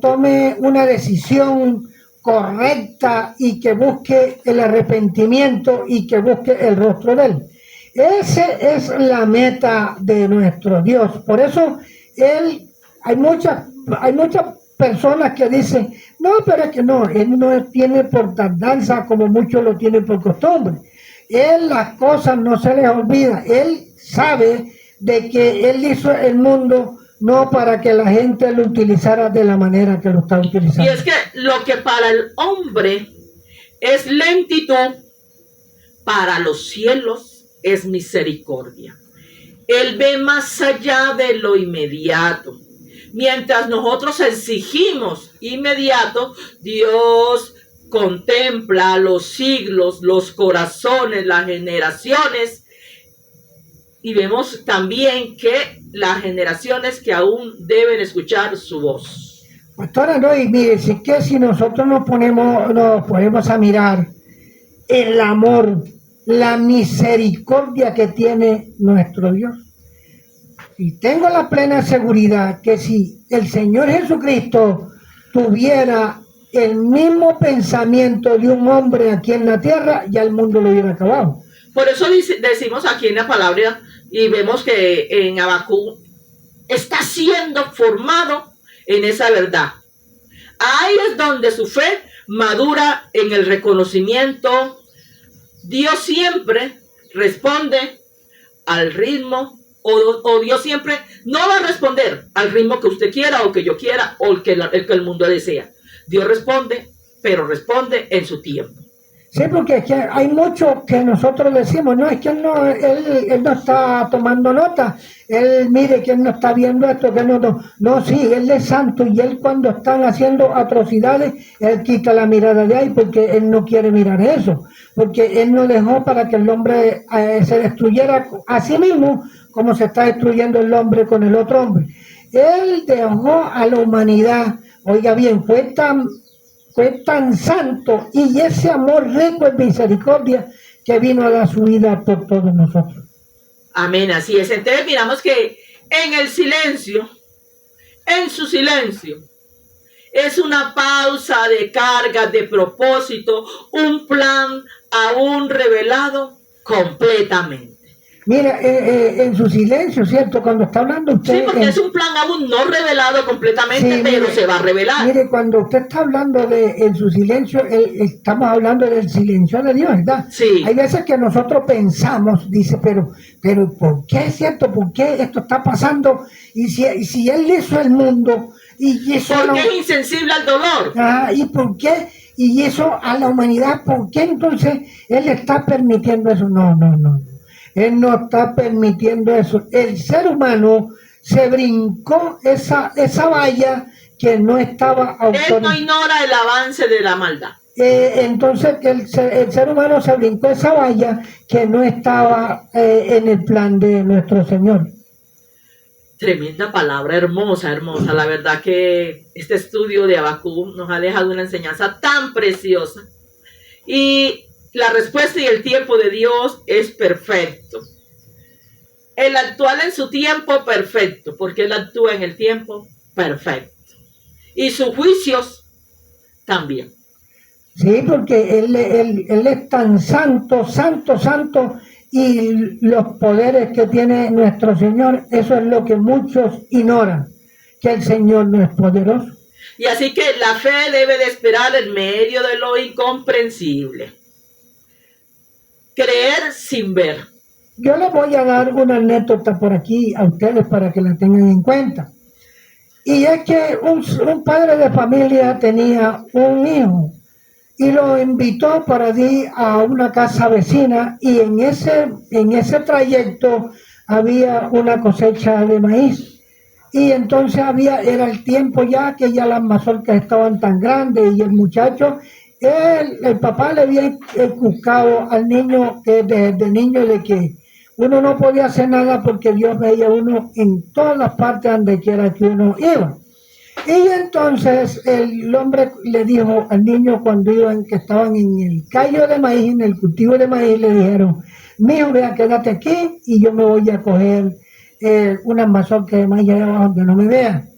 tome una decisión correcta y que busque el arrepentimiento y que busque el rostro de él. Esa es la meta de nuestro Dios. Por eso hay muchas personas que dicen, no, pero es que no, él no tiene por tardanza como muchos lo tienen por costumbre. Él las cosas no se les olvida. Él sabe de que él hizo el mundo no para que la gente lo utilizara de la manera que lo está utilizando. Y es que lo que para el hombre es lentitud, para los cielos es misericordia. Él ve más allá de lo inmediato. Mientras nosotros exigimos inmediato, Dios contempla los siglos, los corazones, las generaciones. Y vemos también que las generaciones que aún deben escuchar su voz. Pastora, no, y mire, si nosotros nos ponemos a mirar el amor, la misericordia que tiene nuestro Dios. Y tengo la plena seguridad que si el Señor Jesucristo tuviera el mismo pensamiento de un hombre aquí en la tierra, ya el mundo lo hubiera acabado. Por eso decimos aquí en la palabra y vemos que en Habacuc está siendo formado en esa verdad. Ahí es donde su fe madura en el reconocimiento. Dios siempre responde al ritmo o Dios siempre no va a responder al ritmo que usted quiera o que yo quiera o el que el mundo desea. Dios responde, pero responde en su tiempo. Sí, porque es que hay mucho que nosotros decimos, no, es que él no está tomando nota, mire que él no está viendo esto, que no, sí, él es santo y él cuando están haciendo atrocidades, él quita la mirada de ahí porque él no quiere mirar eso, porque él no dejó para que el hombre se destruyera a sí mismo como se está destruyendo el hombre con el otro hombre. Él dejó a la humanidad, oiga bien, fue tan santo y ese amor rico en misericordia que vino a dar su vida por todos nosotros. Amén, así es. Entonces miramos que en el silencio, en su silencio, es una pausa de cargas, de propósito, un plan aún revelado completamente. Mira, en su silencio, ¿cierto? Cuando está hablando usted... Sí, porque es un plan aún no revelado completamente, sí, pero se va a revelar. Mire, cuando usted está hablando en su silencio, estamos hablando del silencio de Dios, ¿verdad? Sí. Hay veces que nosotros pensamos, dice, pero ¿por qué es cierto? ¿Por qué esto está pasando? Y si Él hizo el mundo... y eso ¿Por qué es insensible al dolor? ¿Y por qué? Y eso a la humanidad, ¿por qué entonces Él está permitiendo eso? No. Él no está permitiendo eso. El ser humano se brincó esa valla que no estaba autorizada. Él no ignora el avance de la maldad. Entonces el ser humano se brincó esa valla que no estaba en el plan de nuestro Señor. Tremenda palabra, hermosa. La verdad que este estudio de Habacuc nos ha dejado una enseñanza tan preciosa. Y la respuesta y el tiempo de Dios es perfecto. El actual en su tiempo perfecto, porque Él actúa en el tiempo perfecto. Y sus juicios también. Sí, porque Él es tan santo, y los poderes que tiene nuestro Señor, eso es lo que muchos ignoran, que el Señor no es poderoso. Y así que la fe debe de esperar en medio de lo incomprensible. Creer sin ver. yo les voy a dar una anécdota por aquí a ustedes para que la tengan en cuenta. Y es que un padre de familia tenía un hijo y lo invitó para ir a una casa vecina, y en ese trayecto había una cosecha de maíz. Y entonces era el tiempo ya que ya las mazorcas estaban tan grandes, y el muchacho, el papá le había inculcado al niño desde niño de que uno no podía hacer nada porque Dios veía a uno en todas las partes donde quiera que uno iba. Y entonces el hombre le dijo al niño, cuando que estaban en el callo de maíz, en el cultivo de maíz, le dijeron: mijo, vea, quédate aquí y yo me voy a coger unas mazorcas de maíz allá abajo donde no me vean.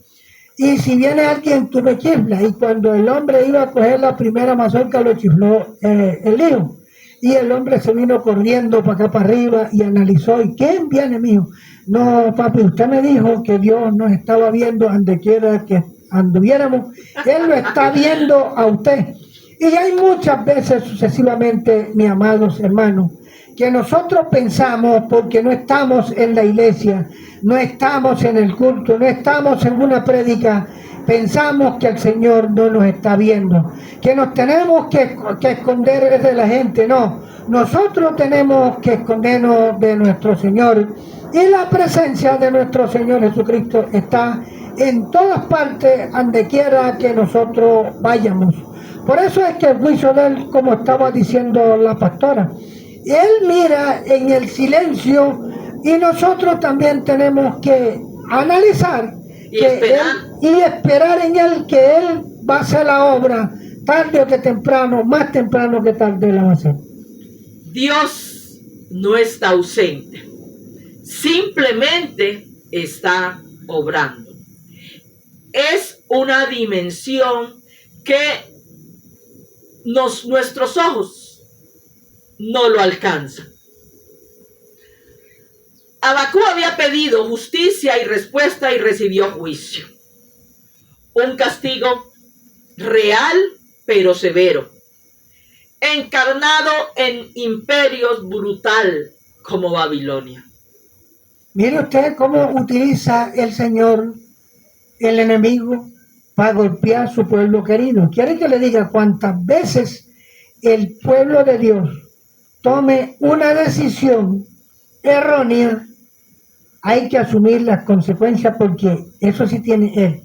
Y si viene alguien, tú me chiflas. Y cuando el hombre iba a coger la primera mazorca, lo chifló el hijo. Y el hombre se vino corriendo para acá para arriba y analizó: ¿y quién viene, mijo? No, papi, usted me dijo que Dios nos estaba viendo donde quiera que anduviéramos. Él lo está viendo a usted. Y hay muchas veces sucesivamente, mis amados hermanos, que nosotros pensamos, porque no estamos en la iglesia, no estamos en el culto, no estamos en una prédica, pensamos que el Señor no nos está viendo, que nos tenemos que esconder de la gente. No, nosotros tenemos que escondernos de nuestro Señor, y la presencia de nuestro Señor Jesucristo está en todas partes, donde quiera que nosotros vayamos. Por eso es que el juicio de Él, como estaba diciendo la pastora, Él mira en el silencio, y nosotros también tenemos que analizar y esperar en Él, que Él va a hacer la obra tarde o que temprano, más temprano que tarde la va a hacer. Dios no está ausente, simplemente está obrando. Es una dimensión que nuestros ojos no lo alcanzan. Abacú había pedido justicia y respuesta, y recibió juicio. Un castigo real pero severo, encarnado en imperios brutal como Babilonia. Mire usted cómo utiliza el Señor el enemigo para golpear a su pueblo querido. ¿Quiere que le diga cuántas veces el pueblo de Dios tome una decisión errónea? Hay que asumir las consecuencias, porque eso sí tiene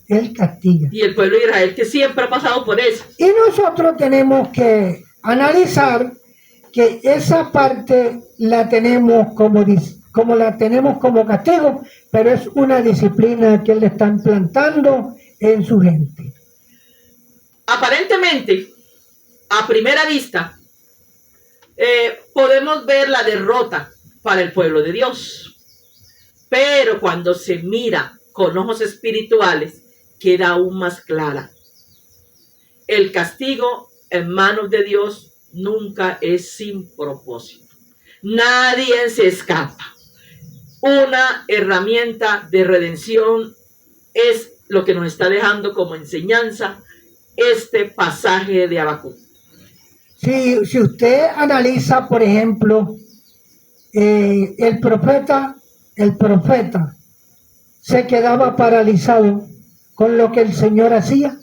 Él castiga. Y el pueblo de Israel, que siempre ha pasado por eso. Y nosotros tenemos que analizar que esa parte la tenemos como la tenemos como castigo, pero es una disciplina que Él está implantando en su gente. Aparentemente, a primera vista, podemos ver la derrota para el pueblo de Dios. Pero cuando se mira con ojos espirituales, queda aún más clara. El castigo en manos de Dios nunca es sin propósito. Nadie se escapa. Una herramienta de redención es lo que nos está dejando como enseñanza este pasaje de Abacú. Si usted analiza, por ejemplo, el profeta se quedaba paralizado con lo que el Señor hacía.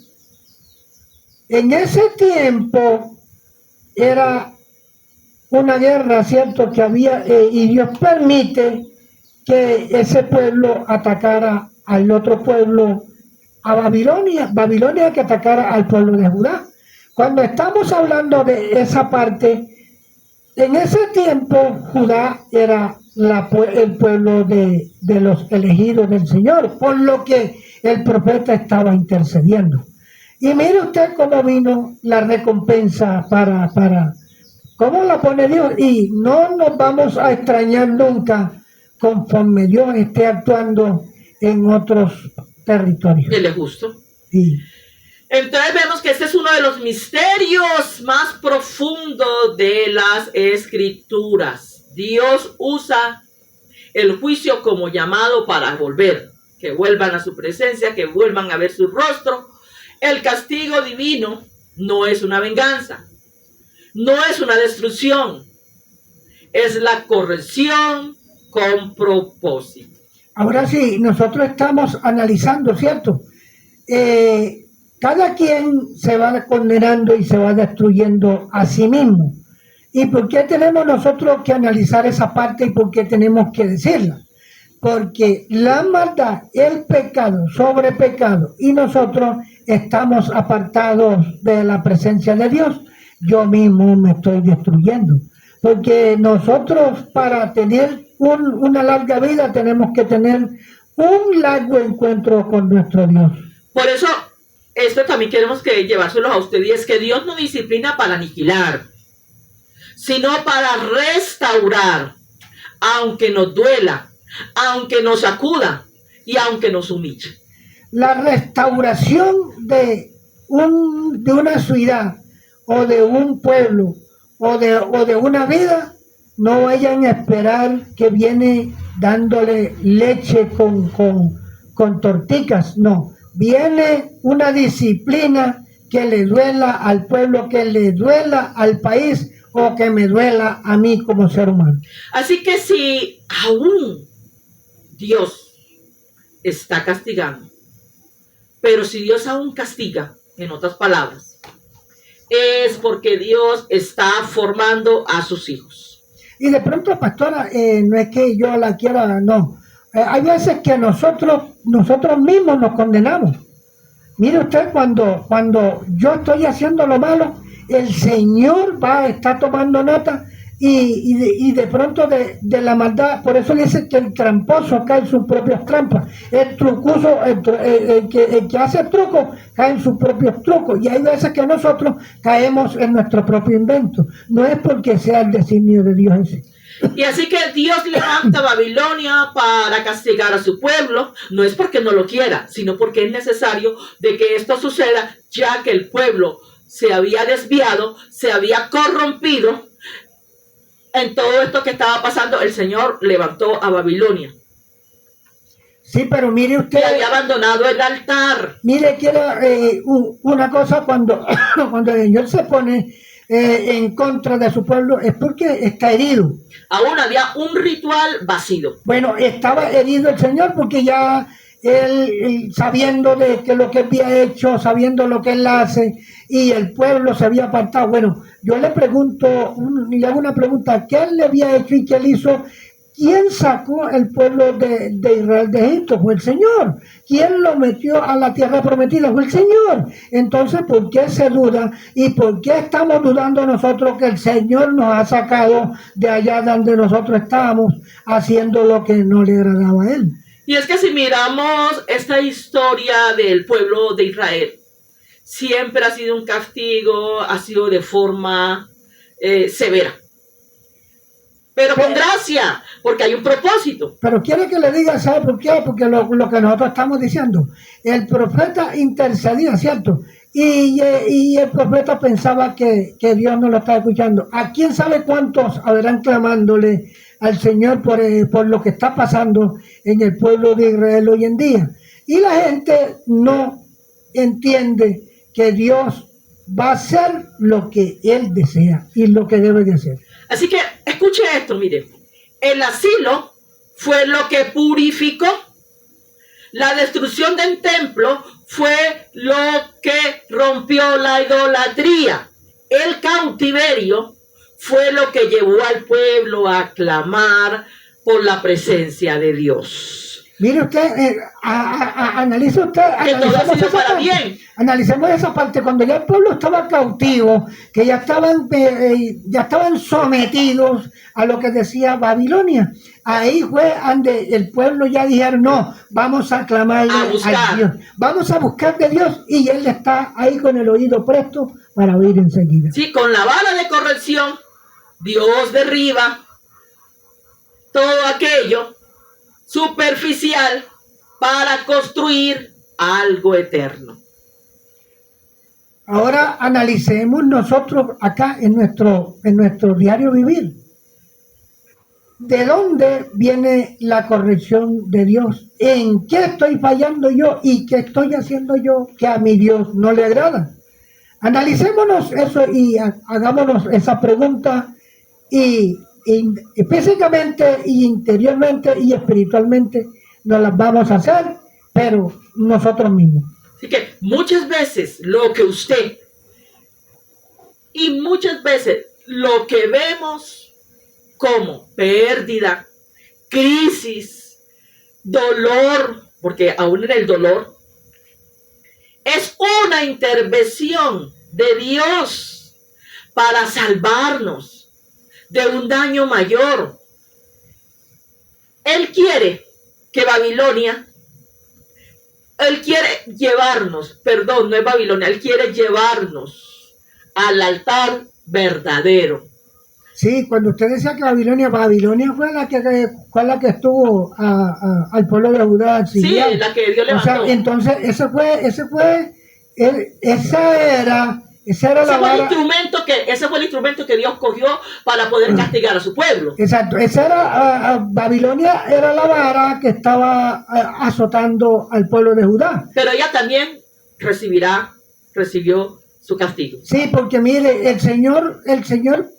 En ese tiempo era una guerra, ¿cierto?, que había, y Dios permite que ese pueblo atacara al otro pueblo, a Babilonia que atacara al pueblo de Judá. Cuando estamos hablando de esa parte, en ese tiempo Judá era el pueblo de los elegidos del Señor, por lo que el profeta estaba intercediendo. Y mire usted cómo vino la recompensa para cómo la pone Dios, y no nos vamos a extrañar nunca conforme Dios esté actuando en otros territorios. Él es justo. Sí. Entonces vemos que este es uno de los misterios más profundos de las Escrituras. Dios usa el juicio como llamado para volver, que vuelvan a su presencia, que vuelvan a ver su rostro. El castigo divino no es una venganza, no es una destrucción, es la corrección con propósito. Ahora sí, nosotros estamos analizando, ¿cierto? Cada quien se va condenando y se va destruyendo a sí mismo. ¿Y por qué tenemos nosotros que analizar esa parte y por qué tenemos que decirla? Porque la maldad, el pecado sobre pecado, y nosotros estamos apartados de la presencia de Dios. Yo mismo me estoy destruyendo. Porque nosotros para tener una larga vida tenemos que tener un largo encuentro con nuestro Dios. Por eso, esto también queremos que llevárselo a usted, y es que Dios no disciplina para aniquilar, sino para restaurar, aunque nos duela, aunque nos sacuda y aunque nos humille. La restauración de una ciudad o de un pueblo o de una vida, no vayan a esperar que viene dándole leche con torticas, no. Viene una disciplina que le duela al pueblo, que le duela al país o que me duela a mí como ser humano. Así que si aún Dios está castigando, pero si Dios aún castiga, en otras palabras, es porque Dios está formando a sus hijos. Y de pronto, pastora, no es que yo la quiera, no. Hay veces que nosotros mismos nos condenamos. Mire usted, cuando yo estoy haciendo lo malo, el Señor está tomando nota y de pronto de la maldad. Por eso dice que el tramposo cae en sus propias trampas. El trucoso, el que hace truco, cae en sus propios trucos. Y hay veces que nosotros caemos en nuestro propio invento. No es porque sea el designio de Dios ese. Y así que Dios levanta a Babilonia para castigar a su pueblo, no es porque no lo quiera, sino porque es necesario de que esto suceda, ya que el pueblo se había desviado, se había corrompido. En todo esto que estaba pasando, el Señor levantó a Babilonia. Sí, pero mire usted... Y había abandonado el altar. Mire, quiero una cosa, cuando el Señor se pone en contra de su pueblo, es porque está herido. Aún había un ritual vacío. Bueno, estaba herido el Señor porque ya él sabiendo de que lo que había hecho, sabiendo lo que él hace, y el pueblo se había apartado. Bueno, yo le pregunto, le hago una pregunta, ¿qué él le había hecho y qué él hizo? ¿Quién sacó el pueblo de Israel de Egipto? Fue el Señor. ¿Quién lo metió a la tierra prometida? Fue el Señor. Entonces, ¿por qué se duda? ¿Y por qué estamos dudando nosotros que el Señor nos ha sacado de allá donde nosotros estábamos haciendo lo que no le agradaba a Él? Y es que si miramos esta historia del pueblo de Israel, siempre ha sido un castigo, ha sido de forma severa. Pero con gracia, porque hay un propósito. Pero quiere que le diga, ¿sabe por qué? Porque lo que nosotros estamos diciendo, el profeta intercedía, ¿cierto? Y el profeta pensaba que Dios no lo estaba escuchando. ¿A quién sabe cuántos habrán clamándole al Señor por lo que está pasando en el pueblo de Israel hoy en día? Y la gente no entiende que Dios va a hacer lo que Él desea y lo que debe de hacer. Así que escuche esto, mire. El asilo fue lo que purificó. La destrucción del templo fue lo que rompió la idolatría. El cautiverio fue lo que llevó al pueblo a clamar por la presencia de Dios. Mire usted, analice usted, analicemos esa parte, cuando ya el pueblo estaba cautivo, que ya estaban sometidos a lo que decía Babilonia. Ahí fue donde el pueblo ya dijeron, no, vamos a clamarle a Dios, vamos a buscar de Dios, y Él está ahí con el oído presto para oír enseguida. Sí, con la vara de corrección, Dios derriba todo aquello superficial para construir algo eterno. Ahora analicemos nosotros acá en nuestro diario vivir. ¿De dónde viene la corrección de Dios? ¿En qué estoy fallando yo y qué estoy haciendo yo que a mi Dios no le agrada? Analicémonos eso y hagámonos esa pregunta y físicamente y interiormente y espiritualmente nos las vamos a hacer, pero nosotros mismos. Así que muchas veces lo que usted y muchas veces lo que vemos como pérdida, crisis, dolor, porque aún en el dolor, es una intervención de Dios para salvarnos de un daño mayor. Él quiere que Babilonia, Él quiere llevarnos, perdón, no es Babilonia, Él quiere llevarnos al altar verdadero. Sí, cuando usted decía que Babilonia fue la que estuvo al pueblo de Judá. Sí, la que Dios levantó. O sea, entonces ese fue ese fue el instrumento que Dios cogió para poder castigar a su pueblo. Exacto, Babilonia era la vara que estaba azotando al pueblo de Judá. Pero ella también recibió su castigo. Sí, porque mire, el Señor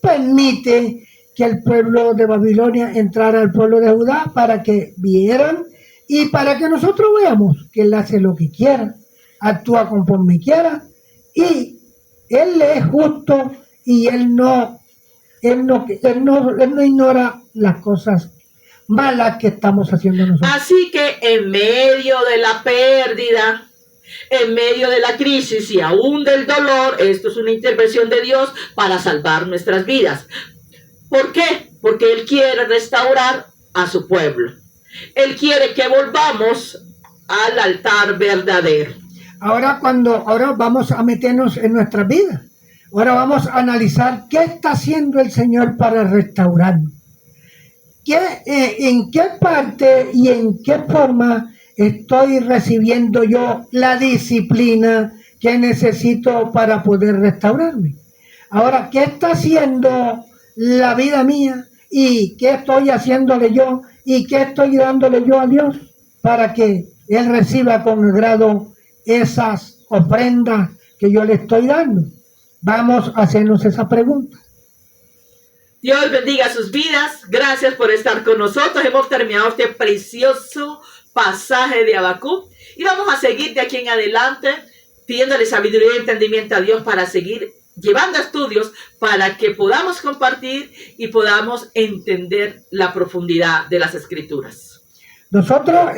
permite que el pueblo de Babilonia entrara al pueblo de Judá para que vieran y para que nosotros veamos que Él hace lo que quiera, actúa conforme quiera y Él es justo y Él no ignora las cosas malas que estamos haciendo nosotros. Así que en medio de la pérdida, en medio de la crisis y aún del dolor, esto es una intervención de Dios para salvar nuestras vidas. ¿Por qué? Porque Él quiere restaurar a su pueblo. Él quiere que volvamos al altar verdadero. Ahora vamos a meternos en nuestras vidas. Ahora vamos a analizar qué está haciendo el Señor para restaurarnos. ¿En qué parte y en qué forma estoy recibiendo yo la disciplina que necesito para poder restaurarme? Ahora, ¿qué está haciendo la vida mía? ¿Y qué estoy haciéndole yo? ¿Y qué estoy dándole yo a Dios para que Él reciba con agrado esas ofrendas que yo le estoy dando? Vamos a hacernos esa pregunta. Dios bendiga sus vidas. Gracias por estar con nosotros. Hemos terminado este precioso pasaje de Habacuc y vamos a seguir de aquí en adelante pidiéndole sabiduría y entendimiento a Dios para seguir llevando estudios para que podamos compartir y podamos entender la profundidad de las Escrituras. Nosotros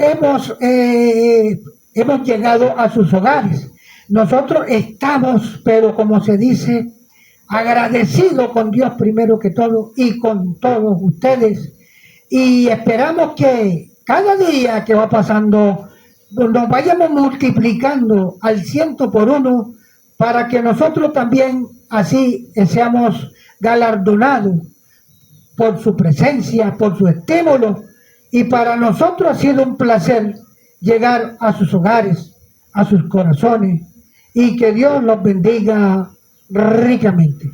hemos llegado a sus hogares. Nosotros estamos, pero como se dice, agradecidos con Dios primero que todo y con todos ustedes. Y esperamos que cada día que va pasando nos vayamos multiplicando al 100 por 1 para que nosotros también así seamos galardonados por su presencia, por su estímulo. Y para nosotros ha sido un placer llegar a sus hogares, a sus corazones, y que Dios los bendiga ricamente.